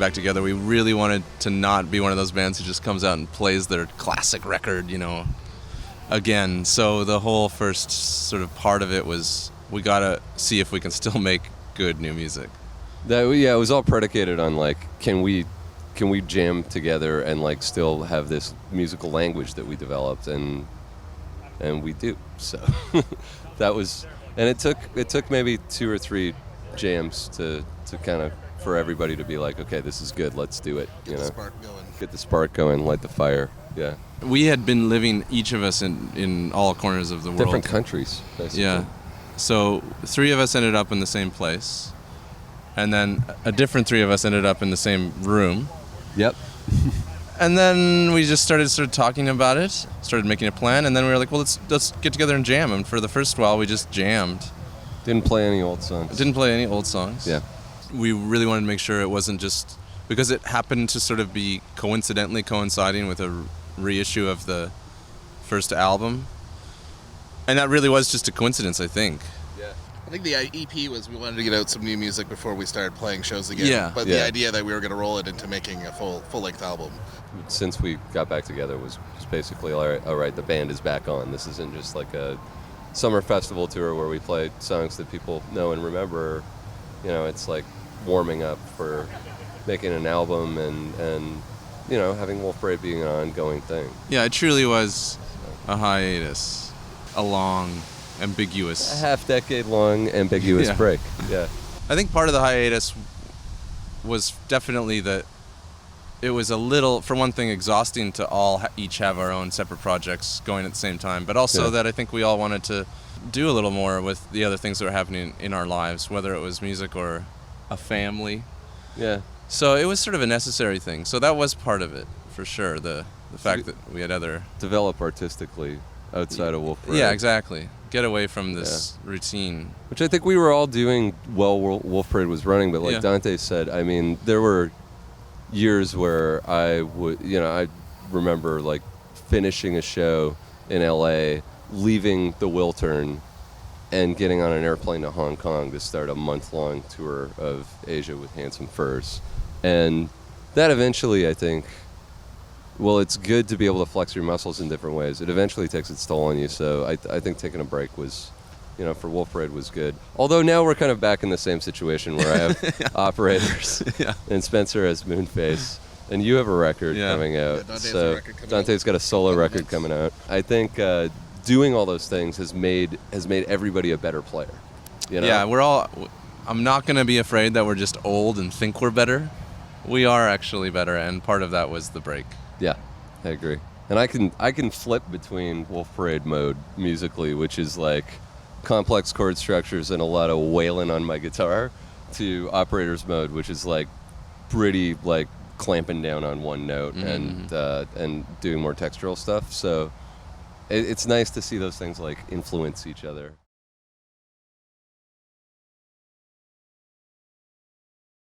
back together, we really wanted to not be one of those bands who just comes out and plays their classic record, again. So the whole first sort of part of it was we gotta see if we can still make good new music. It was all predicated on like, can we jam together and like still have this musical language that we developed, and we do. So that was, and it took maybe 2 or 3 jams to kind of, for everybody to be like, okay, this is good, let's do it. Get the spark going. Get the spark going, light the fire. Yeah. We had been living, each of us, in all corners of the world. Different countries, basically. Yeah. So 3 of us ended up in the same place, and then a different 3 of us ended up in the same room. Yep. And then we just started talking about it, started making a plan, and then we were like, well, let's get together and jam. And for the first while, we just jammed. Didn't play any old songs. Yeah. We really wanted to make sure it wasn't just because it happened to sort of be coincidentally coinciding with a reissue of the first album. And that really was just a coincidence, I think. Yeah. I think the EP was we wanted to get out some new music before we started playing shows again. Yeah. But the idea that we were going to roll it into making a full-length album. Since we got back together was basically, all right, the band is back on. This isn't just like a summer festival tour where we play songs that people know and remember. It's like warming up for making an album and having Wolf Parade being an ongoing thing. Yeah, it truly was a hiatus. A long, ambiguous... A half-decade-long ambiguous break. Yeah. I think part of the hiatus was definitely that it was a little, for one thing, exhausting to all each have our own separate projects going at the same time, but also that I think we all wanted to do a little more with the other things that were happening in our lives, whether it was music or a family. Yeah. So it was sort of a necessary thing. So that was part of it, for sure, the fact that we had other... Develop artistically outside of Wolf Parade. Yeah, exactly. Get away from this routine. Which I think we were all doing while Wolf Parade was running, but like Dante said, I mean, there were years where I remember like finishing a show in LA, leaving the Wiltern, and getting on an airplane to Hong Kong to start a month-long tour of Asia with Handsome Furs. And that eventually, I think, well, it's good to be able to flex your muscles in different ways. It eventually takes its toll on you, so I think taking a break was, for Wolf Parade was good. Although now we're kind of back in the same situation where I have operators, and Spencer has Moonface, and you have a record coming out. Yeah, Dante's got a solo record coming out. I think doing all those things has made everybody a better player. Yeah, I'm not going to be afraid that we're just old and think we're better. We are actually better, and part of that was the break. Yeah, I agree. And I can flip between Wolf Parade mode musically, which is like complex chord structures and a lot of wailing on my guitar, to operators mode, which is like pretty like clamping down on one note and doing more textural stuff. So it's nice to see those things like influence each other.